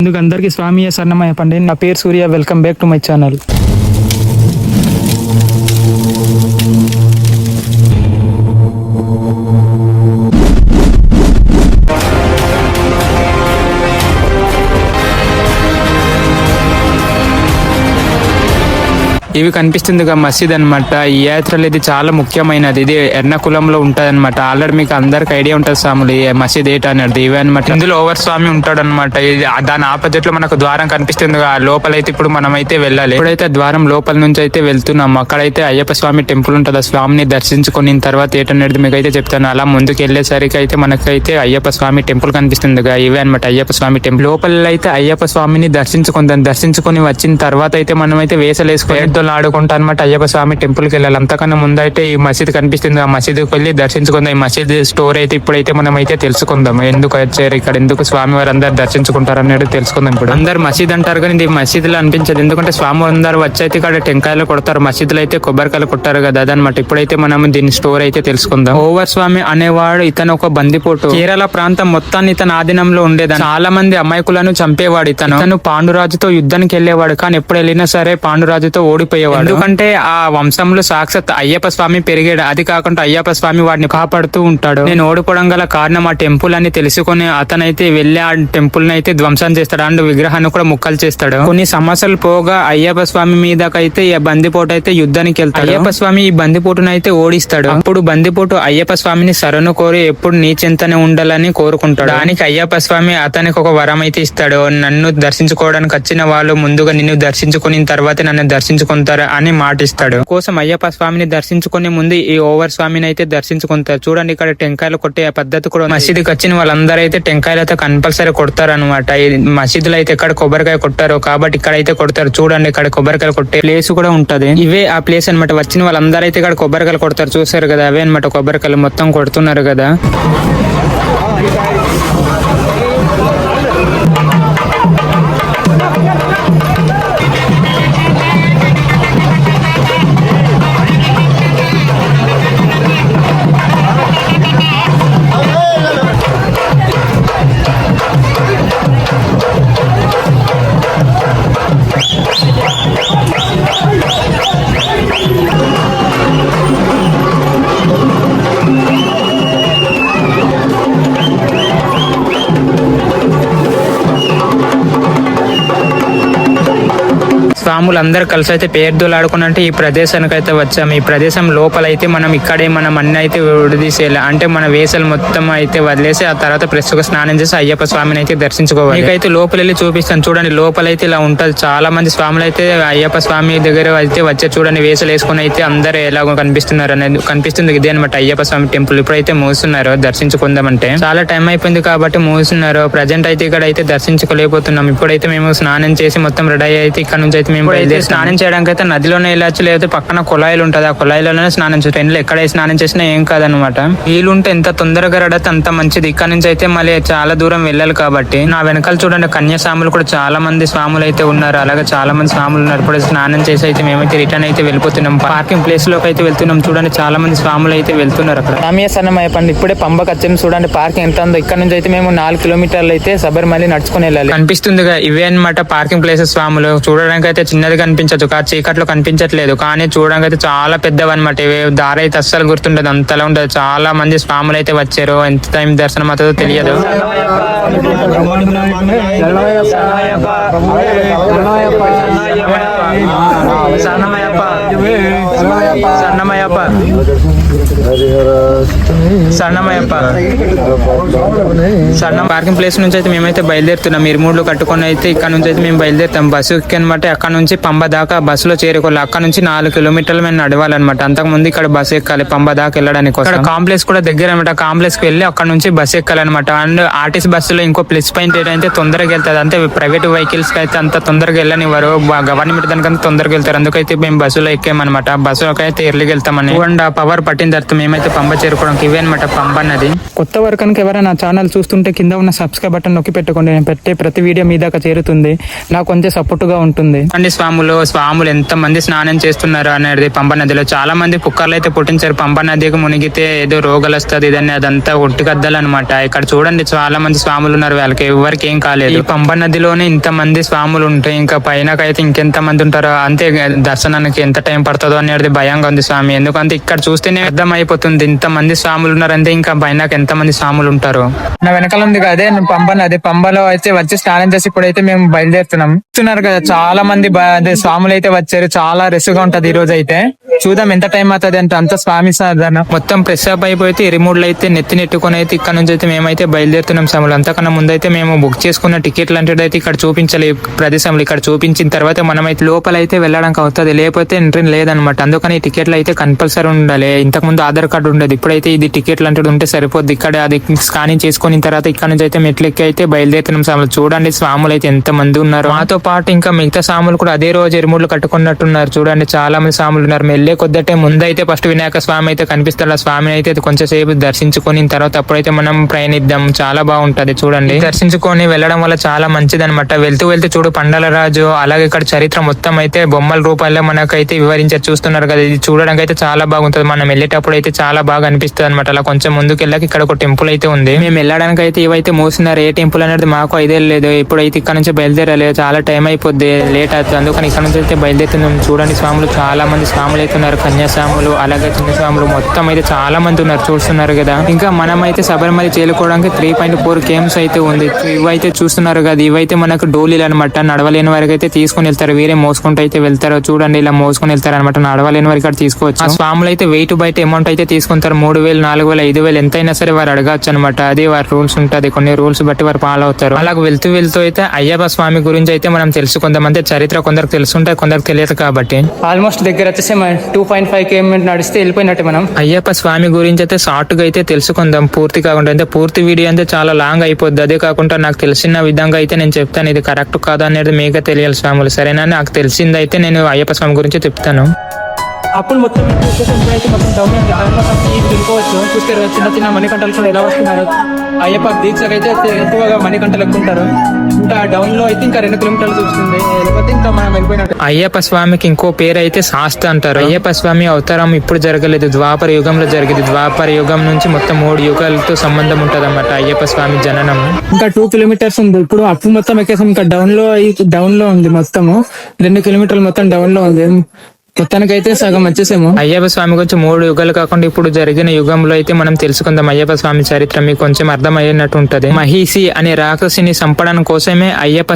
ముందుగా అందరికీ స్వామి సన్నమయ్య పండి. నా పేరు Surya. Welcome back to my channel. ఇవి కనిపిస్తుందిగా మసీద్ అనమాట. ఈ యాత్రలు ఇది చాలా ముఖ్యమైనది. ఇది ఎర్నాకులంలో ఉంటది అనమాట. ఆల్రెడీ మీకు అందరికి ఐడియా ఉంటుంది స్వాములు ఈ మసీద్ ఏంటి అనేది. ఇవి అనమాట. ఇందులో ఓవర్ స్వామి ఉంటాడు అనమాట. దాని ఆపోజిట్ లో మనకు ద్వారం కనిపిస్తుంది. లోపలైతే ఇప్పుడు మనం అయితే వెళ్ళాలి. ఇప్పుడైతే ద్వారం లోపల నుంచి అయితే వెళ్తున్నాం. అక్కడైతే అయ్యప్ప స్వామి టెంపుల్ ఉంటుంది. ఆ స్వామిని దర్శించుకున్న తర్వాత ఏంటనేది మీకు అయితే చెప్తాను. అలా ముందుకు వెళ్ళేసరికి అయితే మనకైతే అయ్యప్ప స్వామి టెంపుల్ కనిపిస్తుంది. ఇవే అనమాట అయ్యప్ప స్వామి టెంపుల్. లోపల అయితే అయ్యప్ప స్వామిని దర్శించుకొని వచ్చిన తర్వాత అయితే మనం అయితే వేసలేసుకొని ఆడుకుంటా అనమాట. అయ్యప్ప స్వామి టెంపుల్ కి వెళ్ళాలి. అంతకన్నా ముందైతే ఈ మసీద్ కనిపిస్తుంది. ఆ మసీద్కి వెళ్ళి దర్శించుకుందాం. ఈ మసీద్ స్టోరీ అయితే ఇప్పుడైతే మనం అయితే తెలుసుకుందాం. ఎందుకు వచ్చారు ఇక్కడ, ఎందుకు స్వామి వారు అందరు దర్శించుకుంటారు అనేది తెలుసుకుందాం. ఇప్పుడు అందరు మసీద్ అంటారు కానీ ఇది మసీద్ లో అనిపించదు. ఎందుకంటే స్వామి అందరు వచ్చైతే ఇక్కడ టెంకాయలు కొడతారు. మసీదులో అయితే కొబ్బరికాయలు కొట్టారు కదా, అదనమాట. ఇప్పుడైతే మనం దీని స్టోరీ అయితే తెలుసుకుందాం. ఓవర్ స్వామి అనేవాడు ఇతను ఒక బందిపోటు. కేరళ ప్రాంతం మొత్తాన్ని ఇతని ఆధీనంలో ఉండేది. చాలా మంది అమాయకులను చంపేవాడు. ఇతను పాండురాజుతో యుద్ధానికి వెళ్ళేవాడు. కానీ ఎప్పుడు వెళ్ళినా సరే పాండురాజుతో ఓడిపోయేవాడు. ఎందుకంటే ఆ వంశంలో సాక్షాత్ అయ్యప్ప స్వామి పెరిగాడు. అది కాకుండా అయ్యప్ప స్వామి వాడిని కాపాడుతూ ఉంటాడు. నేను ఓడిపోవడం గల కారణం ఆ టెంపుల్ అని తెలుసుకుని అతనైతే వెళ్లి ఆ టెంపుల్ ని అయితే ధ్వంసం చేస్తాడు. అండ్ విగ్రహాన్ని కూడా ముక్కలు చేస్తాడు. కొన్ని సమస్యలు పోగా అయ్యప్ప స్వామి మీదకైతే ఈ బందిపోటు అయితే యుద్ధానికి వెళ్తాడు. అయ్యప్ప స్వామి ఈ బందిపోటును అయితే ఓడిస్తాడు. అప్పుడు బందిపోటు అయ్యప్ప స్వామిని శరణు కోరి ఎప్పుడు నీ చెంతనే ఉండాలని కోరుకుంటాడు. దానికి అయ్యప్ప స్వామి అతనికి ఒక వరం అయితే ఇస్తాడు. నన్ను దర్శించుకోవడానికి వచ్చిన వాళ్ళు ముందుగా నిన్ను దర్శించుకున్న తర్వాత నన్ను దర్శించుకుంటారు అని మాటిస్తాడు. కోసం అయ్యప్ప స్వామిని దర్శించుకునే ముందు ఈ ఓవర్ స్వామిని అయితే దర్శించుకుంటారు. చూడండి ఇక్కడ టెంకాయలు కొట్టే పద్ధతి కూడా మసీదుకి వచ్చిన వాళ్ళందరూ అయితే టెంకాయలతో కంపల్సరీ కొడతారు అనమాట. ఈ మసీదులో అయితే ఇక్కడ కొబ్బరికాయ కొట్టారు కాబట్టి ఇక్కడ అయితే కొడతారు. చూడండి ఇక్కడ కొబ్బరికాయలు కొట్టే ప్లేస్ కూడా ఉంటది. ఇవే ఆ ప్లేస్ అనమాట. వచ్చిన వాళ్ళందరూ అయితే ఇక్కడ కొబ్బరికాయలు కొడతారు. చూసారు కదా, అవే అనమాట కొబ్బరికాయలు మొత్తం కొడుతున్నారు కదా. స్వాములందరూ కలిసి అయితే పేర్దోలాడుకున్నట్టు ఈ ప్రదేశానికి అయితే వచ్చాము. ఈ ప్రదేశం లోపలైతే మనం ఇక్కడే మనం అన్ని అయితే విడదీసేయాలి. అంటే మన వేసలు మొత్తం అయితే వదిలేసి ఆ తర్వాత ఫ్రెష్గా స్నానం చేసి అయ్యప్ప స్వామిని అయితే దర్శించుకోవాలి. మీకైతే లోపల వెళ్ళి చూపిస్తాను. చూడండి లోపలైతే ఇలా ఉంటది. చాలా మంది స్వాములు అయితే అయ్యప్ప స్వామి దగ్గర అయితే వచ్చే చూడండి వేసలు వేసుకుని అయితే అందరూ ఎలాగో కనిపిస్తున్నారు అనేది కనిపిస్తుంది. ఇదే అనమాట అయ్యప్ప స్వామి టెంపుల్. ఇప్పుడైతే మూస్తున్నారు దర్శించుకుందామంటే. చాలా టైం అయిపోయింది కాబట్టి మూస్తున్నారు. ప్రజెంట్ అయితే ఇక్కడ అయితే దర్శించుకోలేకపోతున్నాం. ఇప్పుడైతే మేము స్నానం చేసి మొత్తం రెడీ అయితే ఇక్కడ నుంచి అయితే మేము స్నానం చేయడానికి అయితే నదిలోనే వెళ్ళచ్చు, లేకపోతే పక్కన కుళాయిలు ఉంటుంది. ఆ కుళాయిలోనే స్నానం చేస్తాం. ఇంట్లో ఎక్కడ స్నానం చేసినా ఏం కాదనమాట. వీలుంటే ఎంత తొందరగా రెడైతే అంత మంచిది. ఇక్కడ నుంచి అయితే మళ్ళీ చాలా దూరం వెళ్ళాలి కాబట్టి. నా వెనకాల చూడండి కన్యాస్వాములు కూడా చాలా మంది స్వాములు అయితే ఉన్నారు. అలాగే చాలా మంది స్వాములు ఉన్నారు. ఇప్పుడు స్నానం చేసి అయితే మేమైతే రిటర్న్ అయితే వెళ్ళిపోతున్నాం. పార్కింగ్ ప్లేస్ లోకి అయితే వెళ్తున్నాం. చూడండి చాలా మంది స్వాములు అయితే వెళ్తున్నారు అక్కడ. స్వామి సన్నమయ్య పండి. ఇప్పుడే పంబకి వచ్చాము. చూడండి పార్కింగ్ ఎంత ఉందో. ఇక్కడ నుంచి అయితే మేము 4 కిలోమీటర్లు అయితే శబరిమల నడుచుకుని వెళ్ళాలి. కనిపిస్తుందిగా ఇవే అనమాట పార్కింగ్ ప్లేసెస్. స్వాములు చూడడానికి అయితే చిన్నది కనిపించచ్చు, చీకట్లో కనిపించట్లేదు. కానీ చూడడానికి అయితే చాలా పెద్దవి అనమాట. దారి అయితే అస్సలు గుర్తుండదు, అంతలా ఉండదు. చాలా మంది స్వాములు అయితే వచ్చారు. ఎంత టైం దర్శనం అవుతుందో తెలియదు. సన్నం పార్కింగ్ ప్లేస్ నుంచి అయితే మేమైతే బయలుదేరుతున్నాం. ఇరుమూడ్లు కట్టుకొని అయితే ఇక్కడ నుంచి అయితే మేము బయలుదేరుతాం. బస్సు అనమాట. అక్కడ నుంచి పంబ దాకా బస్సులో చేరుకోవాలి. అక్కడ నుంచి 4 కిలోమీటర్లు మేము నడవాలన్నమాట. అంతకు ముందు ఇక్కడ బస్సు ఎక్కాలి పంబ దాకా వెళ్ళడానికి. అక్కడ కాంప్లెక్స్ కూడా దగ్గర అనమాట. కాంప్లెక్స్ కి వెళ్ళి అక్కడ నుంచి బస్సు ఎక్కాలన్నమాట. అండ్ ఆర్టీసీ బస్సులో ఇంకో ప్లస్ పాయింట్ ఏంటంటే తొందరగా వెళ్తుంది. అంటే ప్రైవేట్ వెహికల్స్ కి అయితే అంత తొందరగా వెళ్ళనివ్వరు. గవర్నమెంట్ దానికంతా తొందరగా వెళ్తారు. అందుకైతే మేము బస్సులో ఎక్కామన్నమాట. బస్సులోకి అయితే ఎర్లీకి వెళ్తామని చూడండి. ఆ పవర్ పట్టిన తర్వాత మేమైతే పంబ చేరుకోవడానికి ఇవే అనమాట పంబ అన్నది. కొత్త వరకు కనుక ఎవరైనా నా ఛానల్ చూస్తుంటే కింద ఉన్న సబ్స్క్రైబ్ బటన్ నొక్కి పెట్టుకోండి. నేను పెట్టే ప్రతి వీడియో మీ దాకా చేరుతుంది, నాకు కొంచెం సపోర్ట్ గా ఉంటుంది. అండి స్వాములు ఎంత మంది స్నానం చేస్తున్నారు అనేది పంబ నదిలో. చాలా మంది కుక్కర్లు అయితే పుట్టించారు. పంబ నదికి మునిగితే ఏదో రోగాలు వస్తుంది ఇదని, అదంతా ఒట్టిగద్దలు అనమాట. ఇక్కడ చూడండి చాలా మంది స్వాములు ఉన్నారు, వాళ్ళకి ఎవరికి ఏం కాలేదు. ఈ పంబ నదిలోనే ఇంత మంది స్వాములు ఉంటాయి, ఇంకా పైనకైతే ఇంకెంత మంది ఉంటారో. అంతే దర్శనానికి ఎంత టైం పడుతుందో అనేది భయంగా ఉంది స్వామి. ఎందుకంటే ఇక్కడ చూస్తేనే అర్థం అయిపోతుంది ఇంత మంది స్వాములు ఉన్నారంటే ఇంకా పైనకి ఎంత మంది స్వాములు ఉంటారు. నా వెనకాల ఉంది అదే పంబ నది. పంబలో అయితే వచ్చి స్నానం చేసి ఇప్పుడైతే మేము బయలుదేరుతున్నాం. చూస్తున్నారు కదా చాలా మంది స్వాములు అయితే వచ్చారు. చాలా రెస్ గా ఉంటది ఈ రోజు అయితే. చూద్దాం ఎంత టైం అవుతుంది అంటే అంత స్వామి సాధన మొత్తం ప్రెస్ అప్ అయిపోతే రిమోట్లు అయితే నెత్తినెట్టుకుని అయితే ఇక్కడ నుంచి అయితే మేమైతే బయలుదేరుతున్నాం స్వాములు. అంతకన్నా ముందైతే మేము బుక్ చేసుకున్న టికెట్లు అంటే అయితే ఇక్కడ చూపించాలి ప్రదేశంలో. ఇక్కడ చూపించిన తర్వాత మనం అయితే లోపల అయితే వెళ్ళడానికి అవుతుంది, లేకపోతే ఎంట్రీ లేదనమాట. అందుకని ఈ టికెట్లు అయితే కంపల్సరీ ఉండాలి. ఇంతకు ముందు ఆధార్ కార్డు ఉండదు, ఇప్పుడైతే ఇది టికెట్లు అంటే ఉంటే సరిపోద్ది. ఇక్కడ అది స్కానింగ్ చేసుకున్న తర్వాత ఇక్కడ నుంచి అయితే మెట్లెక్కి అయితే బయలుదేరుతున్నాం స్వాములు. చూడండి స్వాములు అయితే ఎంత మంది ఉన్నారు. మాతో పాటు ఇంకా మిగతా స్వాములు కూడా అదే రోజు ఎరుముళ్ళు కట్టుకున్నట్టున్నారు. చూడండి చాలా మంది స్వాములు ఉన్నారు. మెల్లే కొద్దటే ముందైతే ఫస్ట్ వినాయక స్వామి అయితే కనిపిస్తాడు. ఆ స్వామిని అయితే కొంచెం సేపు దర్శించుకుని తర్వాత అప్పుడైతే మనం ప్రయాణిద్దాం. చాలా బాగుంటది చూడండి. దర్శించుకొని వెళ్ళడం వల్ల చాలా మంచిది అనమాట. వెళ్తూ చూడు పండాల రాజు, అలాగే ఇక్కడ చరిత్ర మొత్తం అయితే బొమ్మల రూపాల్లో మనకైతే వివరించారు. చూస్తున్నారు కదా, ఇది చూడడానికి అయితే చాలా బాగుంటది. మనం వెళ్ళేటప్పుడు అయితే చాలా బాగా అనిపిస్తుంది అనమాట. అలా కొంచెం ముందుకు వెళ్ళాక ఇక్కడ ఒక టెంపుల్ అయితే ఉంది. మేము వెళ్ళడానికి అయితే ఇవైతే మూసినారు. ఏ టెంపుల్ అనేది మాకు ఐదే లేదు. ఇప్పుడైతే ఇక్కడ నుంచి బయలుదేరాలి, చాలా టైం అయిపోద్ది, లేట్ అవుతుంది. అందుకని ఇక్కడ నుంచి అయితే బయలుదేరుతున్నాం. చూడండి స్వాములు చాలా మంది స్వాములు అయితే ఉన్నారు. కన్యాస్వాములు అలాగే చిన్న స్వాములు మొత్తం అయితే చాలా మంది ఉన్నారు. చూస్తున్నారు కదా. ఇంకా మనం అయితే శబరిమల చేరుకోవడానికి 3.4 km అయితే ఉంది. ఇవైతే చూస్తున్నారు కదా, ఇవైతే మనకు డోలీలు అనమాట. నడవలేని వారికి అయితే తీసుకుని వెళ్తారు, వేరే మోసుకుంటూ అయితే వెళ్తారు. చూడండి ఇలా మోసుకుని వెళ్తారు అనమాట. నడవలేని వారికి ఇక్కడ తీసుకోవచ్చు. ఆ స్వాములు అయితే వెయిట్ బయట అమౌంట్ అయితే తీసుకుంటారు. 3,000, 4,000, 5,000 ఎంతైనా సరే వారు అడగచ్చు అనమాట. అది వారి రూల్స్ ఉంటది, కొన్ని రూల్స్ బట్టి వారు ఫాలో అవుతారు. అలాగే వెళ్తూ అయితే అయ్యప్ప స్వామి గురించి అయితే మనం తెలుసుకుందాం. అంటే చరిత్ర కొందరికి తెలుసుంటాయి, కొందరికి తెలియదు కాబట్టి. ఆల్మోస్ట్ దగ్గర వచ్చేసి 2.5 km నడిస్తే వెళ్ళిపోయినట్టు మనం. అయ్యప్ప స్వామి గురించి అయితే షార్ట్ గా అయితే తెలుసుకుందాం, పూర్తి కాకుండా. అంటే పూర్తి వీడియో అంటే చాలా లాంగ్ అయిపోద్ది. అదే కాకుండా నాకు తెలిసిన విధంగా అయితే నేను చెప్తాను. ఇది కరెక్ట్ కాదు అనేది మీకే తెలియాలి స్వాములు, సరేనా? నాకు తెలిసింది అయితే నేను అయ్యప్ప స్వామి గురించి చెప్తాను. అప్పుడు మొత్తం వెళ్ళిపోవచ్చు. చూస్తే చిన్న చిన్న మణికంటలు కూడా ఎలా వస్తున్నారు. అయ్యప్ప దీక్షకు అయితే ఎక్కువగా మణికంటలు ఎక్కుంటారు. ఇంకా డౌన్ లో అయితే ఇంకా 2 కిలోమీటర్లు చూస్తుంది. లేకపోతే ఇంకా మనం వెళ్ళిపోయినట్టు. అయ్యప్ప స్వామికి ఇంకో పేరు అయితే శాస్త్ర అంటారు. అయ్యప్ప స్వామి అవతారం ఇప్పుడు జరగలేదు, ద్వాపర యుగంలో జరిగింది. ద్వాపర యుగం నుంచి మొత్తం 3 యుగాలతో సంబంధం ఉంటది అన్నమాట అయ్యప్ప స్వామి జననం. ఇంకా 2 కిలోమీటర్స్ ఉంది. ఇప్పుడు అప్పు మొత్తం ఎక్కేసాం. ఇంకా డౌన్ లో ఉంది మొత్తము 2 కిలోమీటర్లు మొత్తం డౌన్ లో ఉంది. మొత్తానికైతే సగం వచ్చేసాము. అయ్యప్ప స్వామి గురించి 3 యుగాలు కాకుండా ఇప్పుడు జరిగిన యుగంలో అయితే మనం తెలుసుకుందాం అయ్యప్ప స్వామి చరిత్ర. మీకు కొంచెం అర్థమయ్యేటట్టు ఉంటది. మహిషి అనే రాక్షసిని చంపడం కోసమే అయ్యప్ప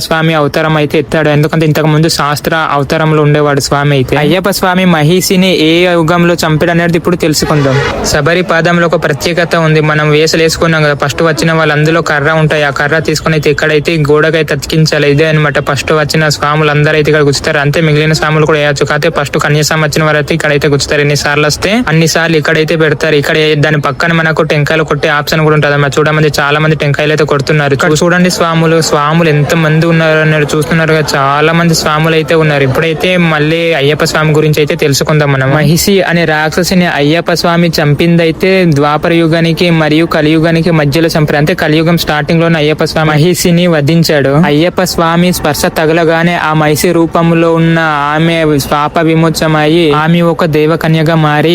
స్వామి అవతారం అయితే ఎత్తాడు. ఎందుకంటే ఇంతకు ముందు శాస్త్ర అవతారంలో ఉండేవాడు స్వామి అయితే. అయ్యప్ప స్వామి మహిషిని ఏ యుగంలో చంపాడు అనేది ఇప్పుడు తెలుసుకుందాం. శబరి పాదంలో ఒక ప్రత్యేకత ఉంది. మనం వేసలు వేసుకున్నాం కదా, ఫస్ట్ వచ్చిన వాళ్ళు అందులో కర్ర ఉంటాయి. ఆ కర్ర తీసుకుని అయితే ఇక్కడైతే గోడకైతే అతికించాలి. ఇదే అనమాట. ఫస్ట్ వచ్చిన స్వాములు అందరూ అయితే ఇక్కడ గుచ్చుతారు. అంతే మిగిలిన స్వాములు కూడా కాకపోతే ఫస్ట్ కన్యాస్వామి వచ్చిన వారు అయితే ఇక్కడైతే గుచ్చుతారు. ఎన్నిసార్లు వస్తే అన్నిసార్లు ఇక్కడైతే పెడతారు. ఇక్కడ దాని పక్కన మనకు టెంకాయలు కొట్టే ఆప్షన్ కూడా ఉంటుంది అన్నమాట. చూడమంది చాలా మంది టెంకాయలు అయితే కొడుతున్నారు. ఇక్కడ చూడండి స్వాములు ఎంత మంది ఉన్నారు అన్నారు. చూస్తున్నారు కదా, చాలా మంది స్వాములు అయితే ఉన్నారు. ఇప్పుడైతే మళ్ళీ అయ్యప్ప స్వామి గురించి అయితే తెలుసుకుందాం మనం. మహిషి అనే రాక్షసిని అయ్యప్ప స్వామి చంపిందైతే ద్వాపర యుగానికి మరియు కలియుగానికి మధ్యలో చంపారు. అంటే కలియుగం స్టార్టింగ్ లోనే అయ్యప్ప స్వామి మహిషిని వధించాడు. అయ్యప్ప స్వామి స్పర్శ తగలగానే ఆ మహిషి రూపంలో ఉన్న ఆమె పాప విమోచమయ్యి ఆమె ఒక దేవకన్యగా మారి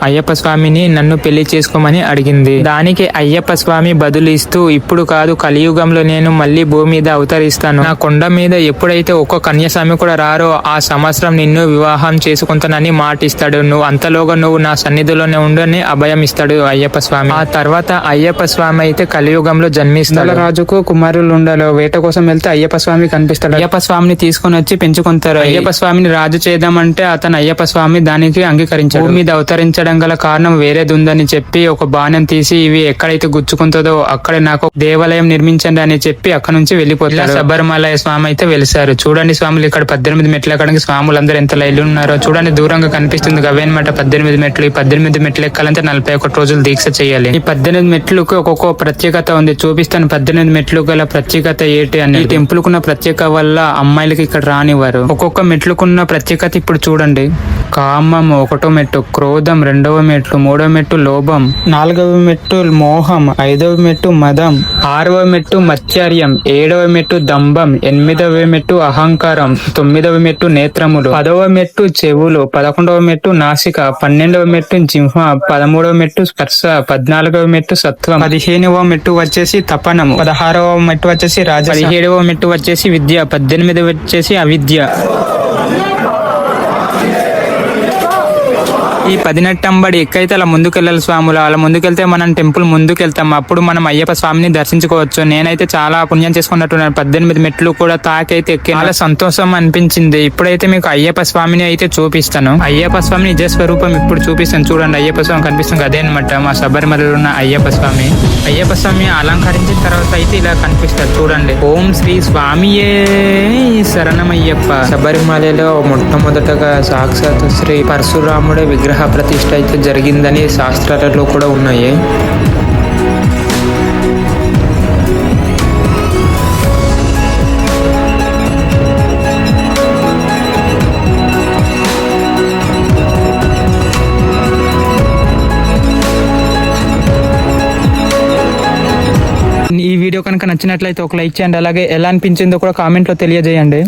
అయ్యప్ప స్వామిని నన్ను పెళ్లి చేసుకోమని అడిగింది. దానికి అయ్యప్ప స్వామి బదులు ఇస్తూ, ఇప్పుడు కాదు కలియుగంలో నేను మళ్ళీ భూమి మీద అవతరిస్తాను. నా కొండ మీద ఎప్పుడైతే ఒక్క కన్యాస్వామి కూడా రారో ఆ సంవత్సరం నిన్ను వివాహం చేసుకుంటానని మాటిస్తాడు. అంతలోగా నువ్వు నా సన్నిధిలోనే ఉండని అభయం ఇస్తాడు అయ్యప్ప స్వామి. ఆ తర్వాత అయ్యప్ప స్వామి అయితే కలియుగంలో జన్మిస్తాడు. రాజుకు కుమారులు ఉండాలి. వేట కోసం వెళ్తే అయ్యప్ప స్వామి కనిపిస్తాడు. అయ్యప్ప స్వామిని తీసుకుని వచ్చి పెంచుకుంటారు. అయ్యప్ప స్వామిని రాజు చేద్దామంటే అతను అయ్యప్ప స్వామి దానికి అంగీకరించాడు. భూమి మీద అవతరించడం గల కారణం వేరేది ఉందని చెప్పి ఒక బాణం తీసి ఇవి ఎక్కడైతే గుచ్చుకుంటుందో అక్కడ నాకు దేవాలయం నిర్మించండి అని చెప్పి అక్కడ నుంచి వెళ్ళిపోతారు. శబరిమల స్వామి అయితే వెలిసారు. చూడండి స్వాములు ఇక్కడ 18 మెట్లు ఎక్కడానికి స్వాములు అందరూ ఎంత లైన్లు ఉన్నారో చూడండి. దూరంగా కనిపిస్తుంది అవేనమాట 18 మెట్లు. ఈ 18 మెట్లు ఎక్కాలంటే 41 రోజులు దీక్ష చేయాలి. ఈ 18 మెట్లకు ఒక్కొక్క ప్రత్యేకత ఉంది, చూపిస్తాను. 18 మెట్లు గల ప్రత్యేకత ఏంటి అని. ఈ టెంపుల్ కున్న ప్రత్యేక వల్ల అమ్మాయిలకి ఇక్కడ రానివారు. ఒక్కొక్క మెట్లుకున్న ప్రత్యేక ప్రత్యేకత ఇప్పుడు చూడండి. కామం 1వ మెట్టు, క్రోధం 2వ మెట్టు, 3వ మెట్టు లోభం, 4వ మెట్టు మోహం, 5వ మెట్టు మదం, 6వ మెట్టు మత్సర్యం, 7వ మెట్టు దంభం, 8వ మెట్టు అహంకారం, 9వ మెట్టు నేత్రములు, 10వ మెట్టు చెవులు, 11వ మెట్టు నాసిక, 12వ మెట్టు జిహ్వ, 13వ మెట్టు స్పర్శ, 14వ మెట్టు సత్వం, 15వ మెట్టు వచ్చేసి తపనము, 16వ మెట్టు వచ్చేసి రాజ, 17వ మెట్టు వచ్చేసి విద్య, 18వ వచ్చేసి అవిద్య. ఈ 18 అంబడి ఎక్కైతే అలా ముందుకెళ్ళాలి స్వాములు, అలా ముందుకెళ్తే మనం టెంపుల్ ముందుకెళ్తాం. అప్పుడు మనం అయ్యప్ప స్వామిని దర్శించుకోవచ్చు. నేనైతే చాలా పుణ్యం చేసుకున్నట్టున్నాను. 18 మెట్లు కూడా తాకైతే ఎక్కి చాలా సంతోషం అనిపించింది. ఇప్పుడైతే మీకు అయ్యప్ప స్వామిని అయితే చూపిస్తాను. అయ్యప్ప స్వామి నిజ స్వరూపం ఇప్పుడు చూపిస్తాను. చూడండి, అయ్యప్ప స్వామి కనిపిస్తుంది. అదే అనమాట మా శబరిమలలో ఉన్న అయ్యప్ప స్వామి. అయ్యప్ప స్వామి అలంకరించిన తర్వాత అయితే ఇలా కనిపిస్తారు. చూడండి, ఓం శ్రీ స్వామియే శరణమయ్యప్ప. శబరిమలలో మొట్టమొదటగా సాక్షాత్ శ్రీ పరశురాముడే విగ్రహ ప్రతిష్ఠ అయితే జరిగిందని శాస్త్రాలలో కూడా ఉన్నాయి. ఈ వీడియో కనుక నచ్చినట్లయితే ఒక లైక్ చేయండి. అలాగే ఎలా అనిపించిందో కూడా కామెంట్ లో తెలియజేయండి.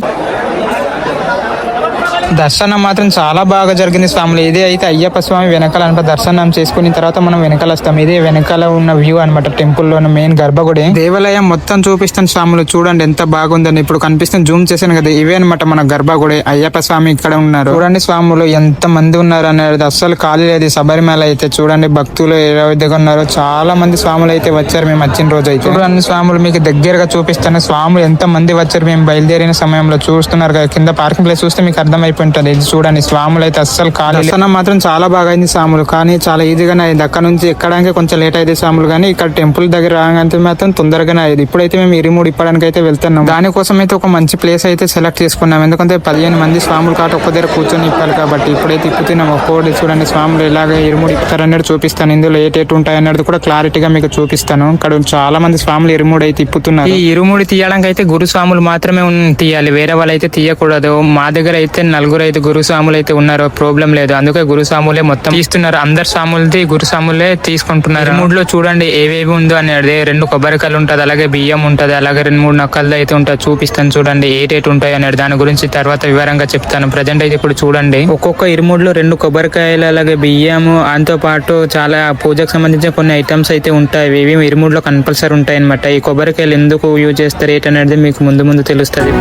దర్శనం మాత్రం చాలా బాగా జరిగింది స్వాములు. ఇదే అయితే అయ్యప్ప స్వామి వెనకాల అనమాట. దర్శనం చేసుకున్న తర్వాత మనం వెనకాల వస్తాం. ఇదే వెనకాల ఉన్న వ్యూ అనమాట. టెంపుల్ లో మెయిన్ గర్భగుడి, దేవాలయం మొత్తం చూపిస్తాను స్వాములు. చూడండి ఎంత బాగుందని. ఇప్పుడు కనిపిస్తుంది, జూమ్ చేశాను కదా, ఇవే అనమాట మన గర్భగుడి. అయ్యప్ప స్వామి ఇక్కడ ఉన్నారు. చూడండి స్వాములు ఎంత మంది ఉన్నారు అనేది అస్సలు ఖాళీ లేదు. శబరిమల అయితే చూడండి, భక్తులు ఏ విధంగా ఉన్నారు. చాలా మంది స్వాములు అయితే వచ్చారు మేము వచ్చిన రోజు అయితే. చూడండి స్వాములు మీకు దగ్గరగా చూపిస్తాను. స్వాములు ఎంత మంది వచ్చారు మేము బయలుదేరిన సమయంలో. చూస్తున్నారు కదా, కింద పార్కింగ్ ప్లేస్ చూస్తే మీకు అర్థమైపోయింది. ఇది చూడండి, స్వాములు అయితే అస్సలు ఖాళీ. దర్శనం మాత్రం చాలా బాగా అయింది స్వాములు. కానీ చాలా ఈజీగానే అయింది. అక్కడ నుంచి ఎక్కడానికి కొంచెం లేట్ అయితే స్వాములు, కానీ ఇక్కడ టెంపుల్ దగ్గర రాగానే మాత్రం తొందరగానే అయ్యింది. ఇప్పుడైతే మేము ఇరుముడి ఇప్పడానికి అయితే వెళ్తున్నాం. దానికోసం అయితే ఒక మంచి ప్లేస్ అయితే సెలెక్ట్ చేసుకున్నాం. ఎందుకంటే 15 మంది స్వాములు కాబట్టి ఒక్క దగ్గర కూర్చొని ఇప్పాలి కాబట్టి. ఇప్పుడైతే ఇప్పుతున్నాం. ఒక్కోటి చూడండి స్వాములు ఎలాగ ఇరుముడి ఇప్పుతారు అనేది చూపిస్తాను. ఇందులో ఏటేటు ఉంటాయి అనేది కూడా క్లారిటీగా మీకు చూపిస్తాను. ఇక్కడ చాలా మంది స్వాములు ఇరుముడి అయితే ఇప్పుతున్నారు. ఈ ఇరుముడి తీయడానికి అయితే గురు స్వాములు మాత్రమే తీయాలి, వేరే వాళ్ళు అయితే తీయకూడదు. మా దగ్గర అయితే 4 అయితే గురుస్వాములు అయితే ఉన్నారు, ప్రాబ్లం లేదు. అందుకే గురుస్వాములే మొత్తం తీస్తున్నారు. అందరు స్వాములది గురుస్వాములే తీసుకుంటున్నారు. మూడులో చూడండి ఏవేవి ఉందో అనేది. 2 కొబ్బరికాయలు ఉంటది, అలాగే బియ్యం ఉంటది, అలాగే 2-3 నక్కలు అయితే ఉంటాయి. చూపిస్తాను చూడండి ఏటేటు ఉంటాయి అనేది. దాని గురించి తర్వాత వివరంగా చెప్తాను. ప్రజెంట్ అయితే ఇప్పుడు చూడండి, ఒక్కొక్క ఇరుముడిలో 2 కొబ్బరికాయలు, అలాగే బియ్యము, దాంతో పాటు చాలా పూజకు సంబంధించిన కొన్ని ఐటమ్స్ అయితే ఉంటాయి. ఇవి ఇరుముడిలో కంపల్సరీ ఉంటాయి అనమాట. ఈ కొబ్బరికాయలు ఎందుకు యూజ్ చేస్తారు ఏంటనేది మీకు ముందు తెలుస్తుంది.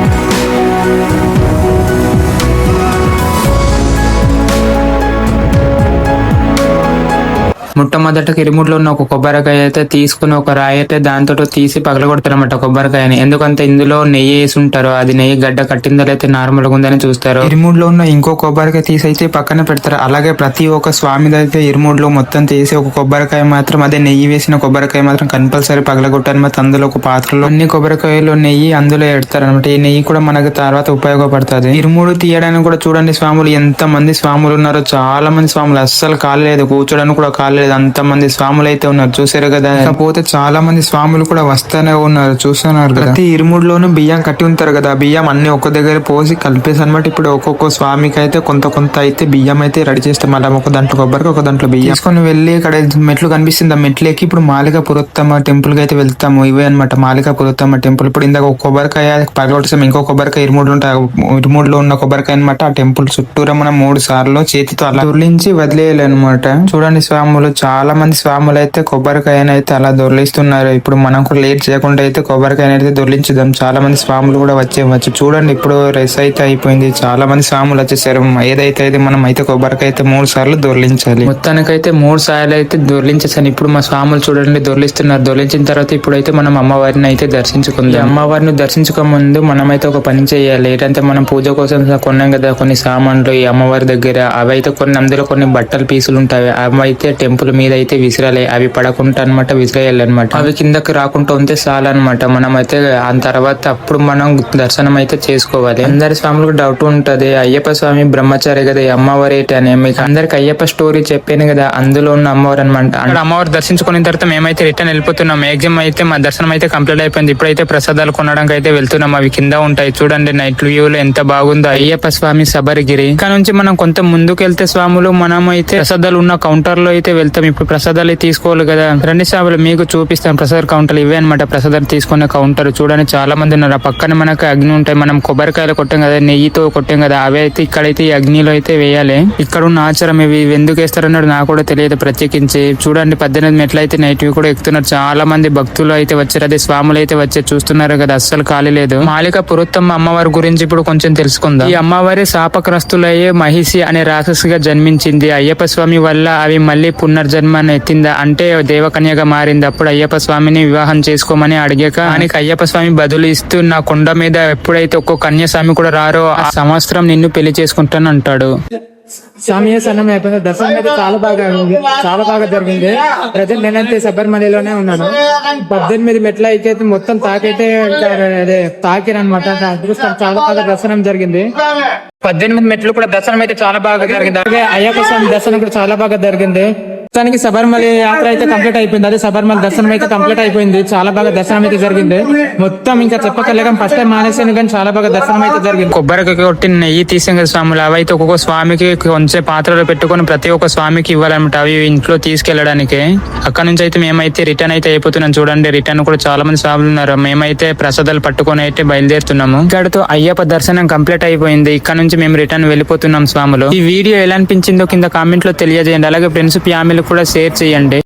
మొట్టమొదటికి ఇరుముడిలో ఉన్న ఒక కొబ్బరికాయ అయితే తీసుకుని ఒక రాయి అయితే దాంతో తీసి పగలగొడతారన్నమాట కొబ్బరికాయని. ఎందుకంటే ఇందులో నెయ్యి వేసి ఉంటారు. అది నెయ్యి గడ్డ కట్టిందో అయితే నార్మల్ గా ఉందని చూస్తారు. ఇరుముడిలో ఉన్న ఇంకో కొబ్బరికాయ తీసి అయితే పక్కన పెడతారు. అలాగే ప్రతి ఒక్క స్వామి అయితే ఇరుముడిలో మొత్తం తీసి ఒక కొబ్బరికాయ మాత్రం, అదే నెయ్యి వేసిన కొబ్బరికాయ మాత్రం కంపల్సరీ పగలగొట్టారు. మరి అందులో ఒక పాత్రలో అన్ని కొబ్బరికాయలు నెయ్యి అందులో ఎడతారు అనమాట. ఈ నెయ్యి కూడా మనకు తర్వాత ఉపయోగపడుతుంది. ఇరుముడు తీయడానికి కూడా చూడండి స్వాములు ఎంత మంది స్వాములు ఉన్నారో. చాలా మంది స్వాములు, అస్సలు కాలేదు, కూర్చోడానికి కూడా కాలేదు. అంత మంది స్వాములు అయితే ఉన్నారు, చూసారు కదా. కాకపోతే చాలా మంది స్వాములు కూడా వస్తానే ఉన్నారు, చూస్తున్నారు కదా. ప్రతి ఇరుముడిలోనూ బియ్యం కట్టి ఉంటారు కదా, బియ్యం అన్ని ఒక్క దగ్గర పోసి కలిపేసి అనమాట. ఇప్పుడు ఒక్కొక్క స్వామికి అయితే కొంత అయితే బియ్యం అయితే రెడీ చేస్తాం. మళ్ళీ ఒక దాంట్లో కొబ్బరికి, ఒక దాంట్లో బియ్యం తీసుకొని వెళ్ళి ఇక్కడ మెట్లు కనిపిస్తుంది. ఆ మెట్లకి ఇప్పుడు మాలిక పురోత్తమ టెంపుల్ కి అయితే వెళ్తాము. ఇవే అనమాట మాలిక పురోత్తమ టెంపుల్. ఇప్పుడు ఇందాక ఒక కొబ్బరికాయ పగలొట్టాం, ఇంకో కొబ్బరికాయ ఇరుముడు ఉంటాయి. ఇరుముడిలో ఉన్న కొబ్బరికాయ అనమాట. ఆ టెంపుల్ చుట్టూరా మనం 3 సార్లు చేతితో అలా దొర్లించి వదిలేయాలి అనమాట. చూడండి స్వాములు, చాలా మంది స్వాములు అయితే కొబ్బరికాయను అయితే అలా దొర్లిస్తున్నారు. ఇప్పుడు మనం కూడా లేట్ చేయకుండా అయితే కొబ్బరికాయను అయితే దొర్లించుదాం. చాలా మంది స్వాములు కూడా వచ్చేవచ్చు. చూడండి ఇప్పుడు రైస్ అయితే అయిపోయింది, చాలా మంది స్వాములు వచ్చేసారు. ఏదైతే మనం అయితే కొబ్బరికాయ అయితే 3 సార్లు దొర్లించాలి. మొత్తానికైతే 3 సార్లు అయితే దొర్లించేసాను. ఇప్పుడు మా స్వాములు చూడండి దొర్లిస్తున్నారు. దొర్లించిన తర్వాత ఇప్పుడైతే మనం అమ్మవారిని అయితే దర్శించుకుందాం. అమ్మవారిని దర్శించుకో ముందు మనం అయితే ఒక పని చేయాలి. ఏంటంటే మనం పూజ కోసం కొన్నాం కదా కొన్ని సామాన్లు ఈ అమ్మవారి దగ్గర. అవి అయితే కొన్ని అందులో కొన్ని బట్టల పీసులు ఉంటాయి. అవి అయితే టెంపుల్ ఆకుల మీద అయితే విసిరాలి, అవి పడకుండా అనమాట విసిరేయాలన్నమాట. అవి కిందకి రాకుండా ఉంటే చాలు అనమాట. మనం అయితే ఆ తర్వాత అప్పుడు మనం దర్శనం అయితే చేసుకోవాలి. అందరి స్వాములకు డౌట్ ఉంటది, అయ్యప్ప స్వామి బ్రహ్మచారి కదా, ఈ అమ్మవారు ఏంటి అని. మీకు అందరికి అయ్యప్ప స్టోరీ చెప్పాను కదా, అందులో ఉన్న అమ్మవారు అనమాట. అక్కడ అమ్మవారు దర్శించుకున్న తర్వాత మేమైతే రిటర్న్ వెళ్ళిపోతున్నాం. ఎగ్జామ్ అయితే మా దర్శనం అయితే కంప్లీట్ అయిపోయింది. ఇప్పుడైతే ప్రసాదాలు కొనడానికి అయితే వెళ్తున్నాం. అవి కింద ఉంటాయి చూడండి, నైట్ వ్యూ లో ఎంత బాగుందో. అయ్యప్ప స్వామి సబరిగిరి. ఇక్కడ నుంచి మనం కొంత ముందుకు వెళ్తే స్వాములు మనం అయితే ప్రసాదాలు ఉన్న కౌంటర్ లో అయితే వెళ్తాం. ఇప్పుడు ప్రసాదాలు తీసుకోవాలి కదా, రండి స్వాములు మీకు చూపిస్తాం. ప్రసాద కౌంటర్లు ఇవే అనమాట, ప్రసాదాలు తీసుకునే కౌంటర్. చూడండి చాలా మంది ఉన్నారు. ఆ పక్కన మనకు అగ్ని ఉంటాయి. మనం కొబ్బరికాయలు కొట్టాం కదా, నెయ్యితో కొట్టాం కదా, అవి అయితే ఇక్కడైతే ఈ అగ్నిలో అయితే వేయాలి. ఇక్కడ ఉన్న ఆచారం ఇవి ఎందుకు వేస్తారన్నాడు నాకు కూడా తెలియదు ప్రత్యేకించి. చూడండి 18 మెట్లు అయితే నైట్ వ్యూ కూడా ఎక్కుతున్నారు. చాలా మంది భక్తులు అయితే వచ్చారు, అదే స్వాములు అయితే వచ్చి చూస్తున్నారు కదా, అస్సలు ఖాళీ లేదు. మాలిక పురుత్తమ్మ అమ్మవారి గురించి ఇప్పుడు కొంచెం తెలుసుకుందాం. ఈ అమ్మవారి శాపగ్రస్తులయ్యే మహిషి అనే రాక్షసిగా జన్మించింది. అయ్యప్ప స్వామి వల్ల అవి మళ్ళీ పునర్జన్మను ఎత్తిందా అంటే దేవకన్యగా మారింది. అప్పుడు అయ్యప్ప స్వామిని వివాహం చేసుకోమని అడిగాక ఆయనకి అయ్యప్ప స్వామి బదులు ఇస్తూ నా కొండ మీద ఎప్పుడైతే ఒక్కో కన్యాస్వామి కూడా రారో ఆ సంవత్సరం నిన్ను పెళ్లి చేసుకుంటాను అంటాడు. స్వామి సన్నం అయిపోయింది. దర్శనం అయితే చాలా బాగా జరిగింది. ప్రజెంట్ నేనైతే శబరిమలలోనే ఉన్నాను. 18 మెట్ల అయితే మొత్తం తాకిరనమాట. అదృష్టం చాలా బాగా దర్శనం జరిగింది. 18 మెట్లు కూడా దర్శనం అయితే చాలా బాగా జరిగింది. అలాగే అయ్యప్ప స్వామి దర్శనం కూడా చాలా బాగా జరిగింది. మొత్తానికి శబరిమల యాత్ర అయితే కంప్లీట్ అయిపోయింది. అదే శబరిమల దర్శనం అయితే కంప్లీట్ అయిపోయింది. చాలా బాగా దర్శనం అయితే జరిగింది. మొత్తం ఇంకా చెప్పకలేక ఫస్ట్ టైం మానేసాను కానీ చాలా బాగా దర్శనం అయితే జరిగింది. కొబ్బరికి కొట్టి నెయ్యి తీసాం కదా స్వాములు, అవైతే ఒక్కొక్క స్వామికి కొంచెం పాత్రలో పెట్టుకొని ప్రతి ఒక్క స్వామికి ఇవ్వాలన్నమాట. అవి ఇంట్లో తీసుకెళ్లడానికి. అక్కడ నుంచి అయితే మేమైతే రిటర్న్ అయితే అయిపోతున్నాం. చూడండి రిటర్న్ కూడా చాలా మంది స్వాములు ఉన్నారు. మేమైతే ప్రసాదాలు పట్టుకొని అయితే బయలుదేరుతున్నాము. ఇక్కడతో అయ్యప్ప దర్శనం కంప్లీట్ అయిపోయింది. ఇక్కడ నుంచి మేము రిటర్న్ వెళ్ళిపోతున్నాం స్వాములు. ఈ వీడియో ఎలా అనిపించిందో కింద కామెంట్ లో తెలియజేయండి. అలాగే ఫ్రెండ్స్ ఫ్యామిలీ కూడా షేర్ చేయండి.